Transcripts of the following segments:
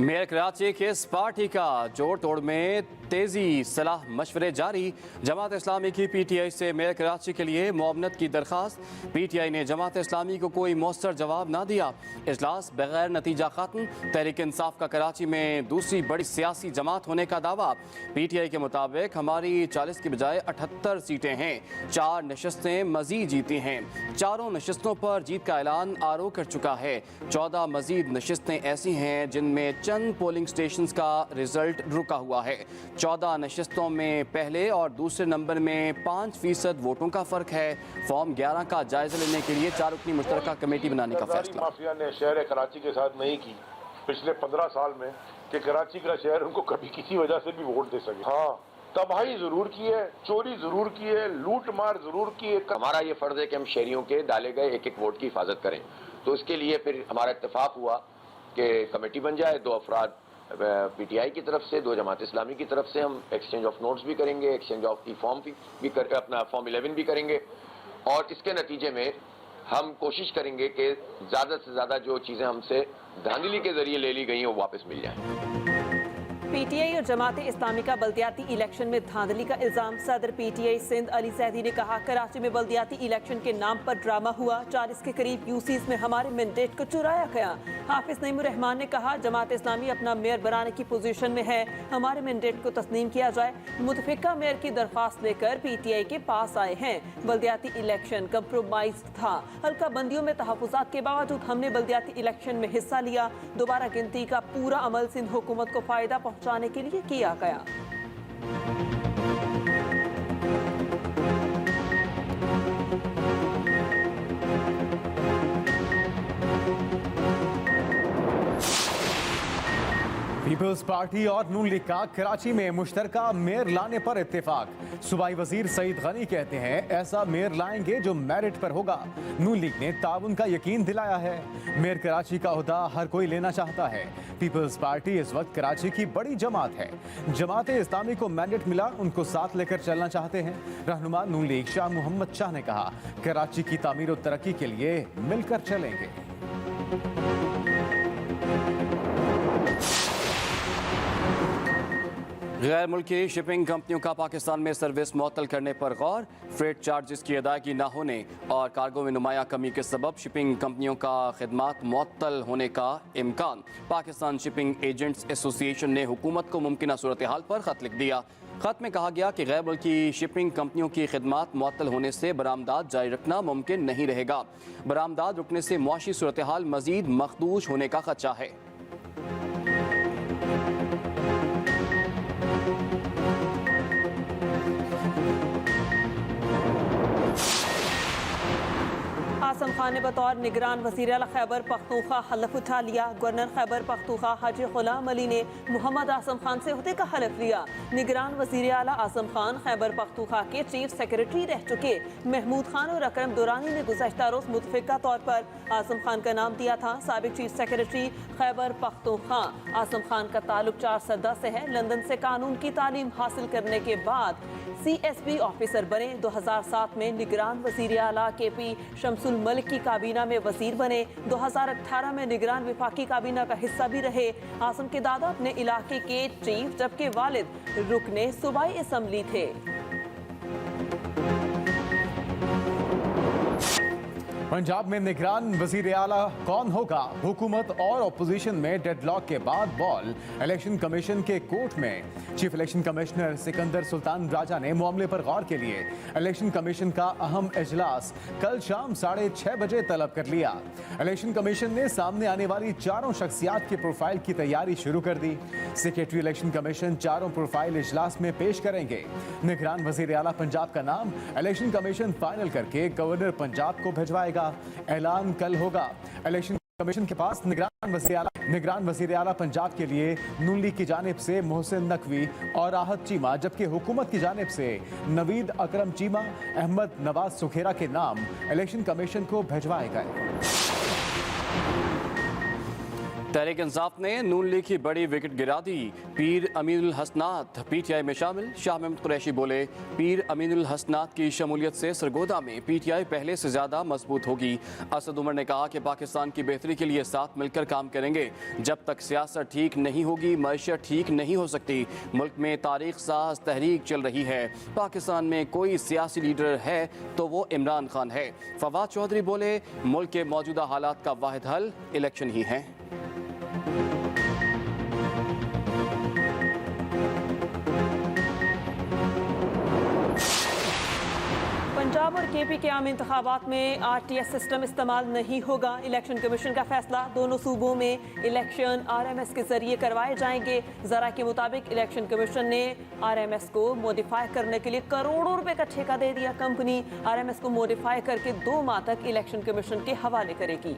Mayor Karachi के इस party का जोड़ तोड़ में तेजी, सलाह मशवरे जारी। जमात इस्लामी की पीटीआई से मेयर कराची के लिए मुआवनत की दरखास्त। पीटीआई ने जमात इस्लामी को कोई मौसर जवाब ना दिया। इजलास बगैर नतीजा खत्म। तहरीक इंसाफ का कराची में दूसरी बड़ी सियासी जमात होने का दावा। पीटीआई के मुताबिक हमारी 40 की बजाय 78 सीटें हैं। 4 नशस्तें मजीद जीती हैं। चारों नशस्तों पर जीत का ऐलान आरओ कर चुका है। 14 मजीद नशस्तें ऐसी हैं जिनमें चंद पोलिंग स्टेशंस का रिजल्ट रुका हुआ है। 14 नशस्तों में पहले और दूसरे नंबर में 5% वोटों का फर्क है। फॉर्म 11 का जायजा लेने के लिए 4 रुकनी मुश्तरका कमेटी बनाने का फैसला। माफिया ने शहर कराची के साथ नहीं की पिछले 15 साल में कि कराची का शहर उनको कभी किसी वजह से भी वोट दे सके। हाँ, तबाही जरूर की है, चोरी जरूर की है, लूट मार जरूर की है। हमारा ये फर्ज है कि हम शहरियों के डाले गए एक एक वोट की हिफाजत करें। तो इसके लिए फिर हमारा इत्तेफाक हुआ कि कमेटी बन जाए। 2 अफराद पीटीआई की तरफ से, 2 जमात इस्लामी की तरफ से। हम एक्सचेंज ऑफ नोट्स भी करेंगे, एक्सचेंज ऑफ ई फॉर्म भी कर अपना फॉर्म 11 भी करेंगे। और इसके नतीजे में हम कोशिश करेंगे कि ज़्यादा से ज़्यादा जो चीज़ें हमसे धांधली के जरिए ले ली गई हैं वो वापस मिल जाएं। पीटीआई और जमात इस्लामी का बल्दियाती इलेक्शन में धांधली का इल्जाम। सदर पीटीआई सिंध अली सैदी ने कहा, कराची में बल्दियाती इलेक्शन के नाम पर ड्रामा हुआ। 40 के करीब यूसीज में हमारे मैंडेट को चुराया गया। हाफिज नईमुर रहमान ने कहा, जमात इस्लामी अपना मेयर बनाने की पोजीशन में है, हमारे मैंडेट को तस्लीम किया जाए। मुतफिका मेयर की दरख्वास्त लेकर पीटीआई के पास आए हैं। बल्दियाती इलेक्शन कंप्रोमाइज था। हल्का बंदियों में तहफुजात के बावजूद हमने बल्दियाती इलेक्शन में हिस्सा लिया। दोबारा गिनती का पूरा अमल सिंध हुकूमत को फायदा पहुंचाने के लिए किया गया। पीपल्स पार्टी और नून लीग का कराची में मुश्तरका मेयर लाने पर इत्तेफाक। सूबाई वजीर सईद गनी कहते हैं, ऐसा मेयर लाएंगे जो मेरिट पर होगा। नून लीग ने ताउन का यकीन दिलाया है। मेयर कराची का ओहदा हर कोई लेना चाहता है। पीपल्स पार्टी इस वक्त कराची की बड़ी जमात है। जमात इस्लामी को मैंडेट मिला, उनको साथ लेकर चलना चाहते हैं। रहनुमा नून लीग शाह मोहम्मद शाह ने कहा, कराची की तामीर और तरक्की के लिए मिलकर चलेंगे। गैर मुल्की शिपिंग कंपनियों का पाकिस्तान में सर्विस मुअत्तल करने पर गौर। फ्रेट चार्जेस की अदायगी न होने और कार्गो में नुमाया कमी के सबब शिपिंग कंपनियों का खिदमात मुअत्तल होने का इम्कान। पाकिस्तान शिपिंग एजेंट्स एसोसिएशन ने हुकूमत को मुमकिन सूरत हाल पर खत लिख दिया। खत में कहा गया कि गैर मुल्की शिपिंग कंपनियों की खिदमात मुअत्तल होने से बरामदात जारी रखना मुमकिन नहीं रहेगा। बरामदात रुकने से मुआशी सूरत हाल मजीद मखदूश होने का खदशा है। आसम खान ने बतौर निगरान वज़ीर आला खैबर पख्तूनख्वा हलफ उठा लिया। गवर्नर खैबर पख्तूनख्वा हाजी गुलाम अली ने मोहम्मद आसम खान से ओहदे का हलफ लिया। निगरान वज़ीर आला आसम खान खैबर पख्तूनख्वा के चीफ सेक्रेटरी रह चुके महमूद खान और अकरम दुरानी ने गुज़श्ता रोज़ मुतफ़िका तौर पर आसम खान का नाम दिया था। साबिक चीफ सेक्रेटरी खैबर पख्तूनख्वा आसम खान का ताल्लुक 4 सदा से है। लंदन से कानून की तालीम हासिल करने के बाद CSB ऑफिसर बने। 2007 में निगरान वज़ीर आला KP शमसुल मलिक की काबीना में वजीर बने। 2018 में निगरान विफाकी काबीना का हिस्सा भी रहे। आसम के दादा अपने इलाके के चीफ जबकि वालिद रुकने सूबाई असम्बली थे। पंजाब में निगरान वजीर आला कौन होगा? हुकूमत और अपोजिशन में डेडलॉक के बाद बॉल इलेक्शन कमीशन के कोर्ट में। Chief election commissioner Sikandar Sultan Raja ने मामले पर गौर के लिए इलेक्शन कमीशन का अहम इजलास कल शाम 6:30 बजे तलब कर लिया। इलेक्शन कमीशन ने सामने आने वाली 4 शख्सियात की प्रोफाइल की तैयारी शुरू कर दी। सेक्रेटरी इलेक्शन कमीशन 4 प्रोफाइल इजलास में पेश करेंगे। निगरान वजीर आला पंजाब का नाम इलेक्शन कमीशन फाइनल करके गवर्नर पंजाब को भिजवाएगा। ऐलान कल होगा। इलेक्शन कमीशन के पास निगरान वजीर आला पंजाब के लिए नून लीग की जानिब से मोहसिन नकवी और आहत चीमा, जबकि हुकूमत की जानिब से नवीद अकरम चीमा, अहमद नवाज सुखेरा के नाम इलेक्शन कमीशन को भिजवाए गए। तहरीक इंसाफ ने नून लीग की बड़ी विकेट गिरा दी। पीर अमीनुल हसनात पीटीआई में शामिल। शाह महमूद कुरैशी बोले, पीर अमीनुल हसनात की शमूलियत से सरगोदा में पीटीआई पहले से ज्यादा मजबूत होगी। असद उमर ने कहा कि पाकिस्तान की बेहतरी के लिए साथ मिलकर काम करेंगे। जब तक सियासत ठीक नहीं होगी, मईशत ठीक नहीं हो सकती। मुल्क में तारीख साज तहरीक चल रही है। पाकिस्तान में कोई सियासी लीडर है तो वो इमरान खान है। फवाद चौधरी बोले, मुल्क के मौजूदा हालात का वाहिद हल इलेक्शन ही है। पंजाब और केपी के आम इंतखाबात में आरटीएस सिस्टम इस्तेमाल नहीं होगा। इलेक्शन कमीशन का फैसला, दोनों सूबों में इलेक्शन आरएमएस के जरिए करवाए जाएंगे। जरा के मुताबिक इलेक्शन कमीशन ने आरएमएस को मॉडिफाई करने के लिए करोड़ों रुपए का ठेका दे दिया। कंपनी आरएमएस को मॉडिफाई करके 2 माह तक इलेक्शन कमीशन के हवाले करेगी।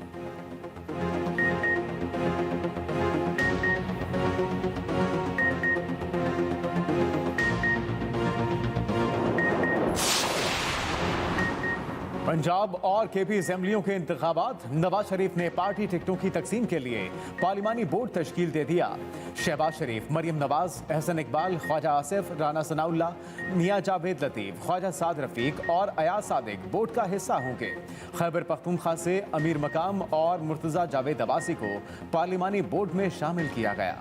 पंजाब और केपी असेंबलियों के इंतखाबात, नवाज शरीफ ने पार्टी टिकटों की तकसीम के लिए पार्लिमानी बोर्ड तश्कील दे दिया। शहबाज शरीफ, मरियम नवाज, एहसन इकबाल, ख्वाजा आसिफ, राना सनाउल्ला, मियां जावेद लतीफ, ख्वाजा साद रफीक और अयाज सादिक बोर्ड का हिस्सा होंगे। खैबर पख्तूनख्वा से अमीर मकाम और मुर्तजा जावेद अब्बासी को पार्लिमानी बोर्ड में शामिल किया गया।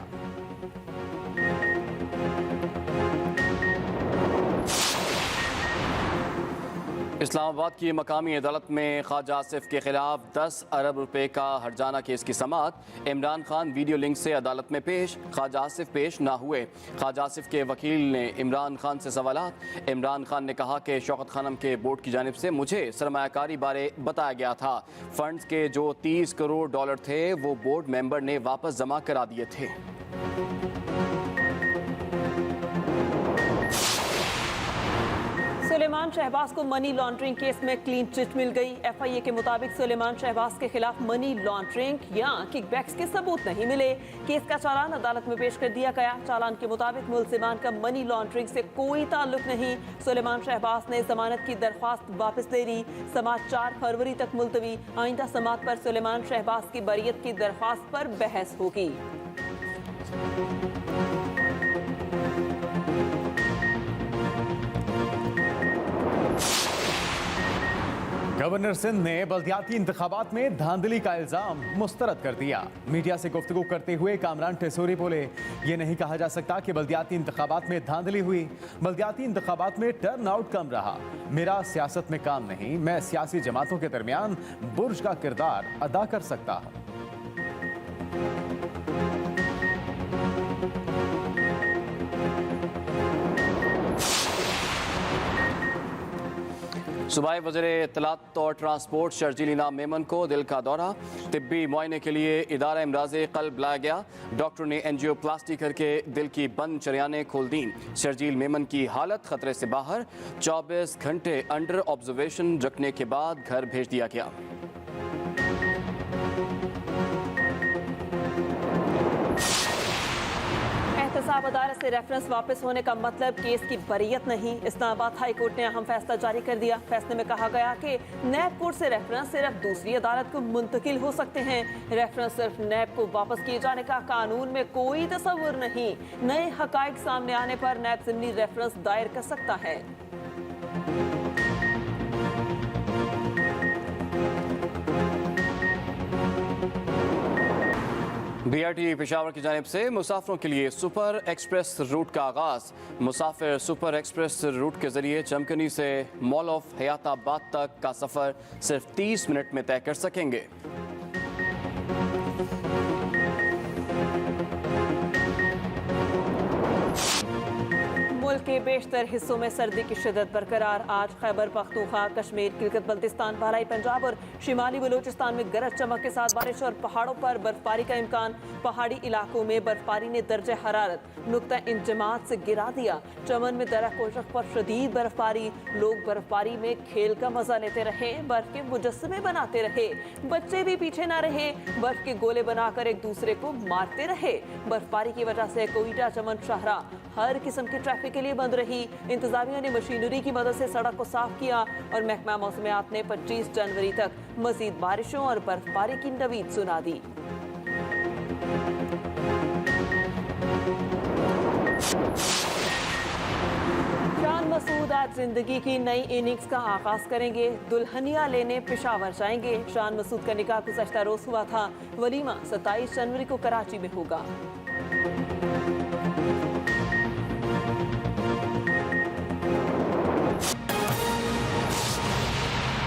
इस्लामाबाद की मकामी अदालत में ख्वाजा आसिफ के खिलाफ 10 अरब रुपए का हर्जाना केस की समाअत। इमरान खान वीडियो लिंक से अदालत में पेश, ख्वाजा आसिफ पेश ना हुए। ख्वाजा आसिफ के वकील ने इमरान खान से सवालात। इमरान खान ने कहा कि शौकत खानम के बोर्ड की जानिब से मुझे सरमायाकारी बारे बताया गया था। फंड्स के जो 30 करोड़ डॉलर थे वो बोर्ड मेंबर ने वापस जमा करा दिए थे। सुलेमान शहबाज को मनी लॉन्ड्रिंग केस में क्लीन चिट मिल गई। एफआईए के मुताबिक सुलेमान शहबाज के खिलाफ मनी लॉन्ड्रिंग या किकबैक्स के सबूत नहीं मिले। केस का चालान अदालत में पेश कर दिया गया। चालान के मुताबिक मुलजिमान का मनी लॉन्ड्रिंग से कोई ताल्लुक नहीं। सुलेमान शहबाज ने जमानत की दरख्वास्त वापस ले ली। समाअत 4 फरवरी तक मुलतवी। आइंदा समाअत पर सुलेमान शहबाज की बरियत की दरख्वास्त पर बहस होगी। गवर्नर सिंध ने बल्दियाती इंतखाबात में धांधली का इल्जाम मुस्तरद कर दिया। मीडिया से गुफ्तगू करते हुए कामरान टेसोरी बोले, ये नहीं कहा जा सकता कि बल्दियाती इंतखाबात में धांधली हुई। बल्दियाती इंतखाबात में टर्न आउट कम रहा। मेरा सियासत में काम नहीं, मैं सियासी जमातों के दरमियान बुर्ज का किरदार अदा कर सकता हूँ। सूबाई वज़ीर इत्तलात और ट्रांसपोर्ट शर्जील इनाम मेमन को दिल का दौरा। तिब्बी मुआयने के लिए इदारा इमराज़े क़ल्ब बुलाया गया। डॉक्टर ने एंजियोप्लास्टी करके दिल की बंद शरियानें खोल दी। शर्जील मेमन की हालत खतरे से बाहर। 24 घंटे अंडर ऑब्जर्वेशन रखने के बाद घर भेज दिया गया। एहतसाब अदालत से रेफरेंस वापस होने का मतलब केस की बरियत नहीं। इस्लामाबाद हाई कोर्ट ने अहम फैसला जारी कर दिया। फैसले में कहा गया कि नैब कोर्ट से रेफरेंस सिर्फ दूसरी अदालत को मुंतकिल हो सकते हैं। रेफरेंस सिर्फ नैब को वापस किए जाने का कानून में कोई तस्वुर नहीं। नए हकाइक सामने आने पर नैब ज़िमनी रेफरेंस दायर कर सकता है। बीआरटी पेशावर की जानिब से मुसाफिरों के लिए सुपर एक्सप्रेस रूट का आगाज। मुसाफिर सुपर एक्सप्रेस रूट के जरिए चमकनी से मॉल ऑफ हयाताबाद तक का सफर सिर्फ 30 मिनट में तय कर सकेंगे। मुल्क के बेशतर हिस्सों में सर्दी की शिद्दत बरकरार। आज खैबर पख्तूनख्वा, कश्मीर, गिलगित बल्तिस्तान, बालाई पंजाब और शिमाली बलूचिस्तान में गरज चमक के साथ बारिश और पहाड़ों पर बर्फबारी का इम्कान। पहाड़ी इलाकों में बर्फबारी ने दर्जे हरारत नुक्ता इंजमात से गिरा दिया। चमन में दरा कोशक पर शदीद बर्फबारी। लोग बर्फबारी में खेल का मजा लेते रहे, बर्फ के मुजस्समे बनाते रहे। बच्चे भी पीछे ना रहे, बर्फ के गोले बनाकर एक दूसरे को मारते रहे। बर्फबारी की वजह से कोयटा, चमन, शाहरा हर किस्म की ट्रैफिक के लिए बंद रही। इंतजामिया ने मशीनरी की मदद से सड़क को साफ किया और महकमा मौसमियात ने 25 जनवरी तक मजीद बारिशों और बर्फबारी की नवीद सुना दी। मसूद आज जिंदगी की नई इनिंग्स का आगाज करेंगे। दुल्हनिया लेने पेशावर जाएंगे। शान मसूद का निकाह गुज़श्ता रोज हुआ था। वलीमा 27 जनवरी को कराची में होगा।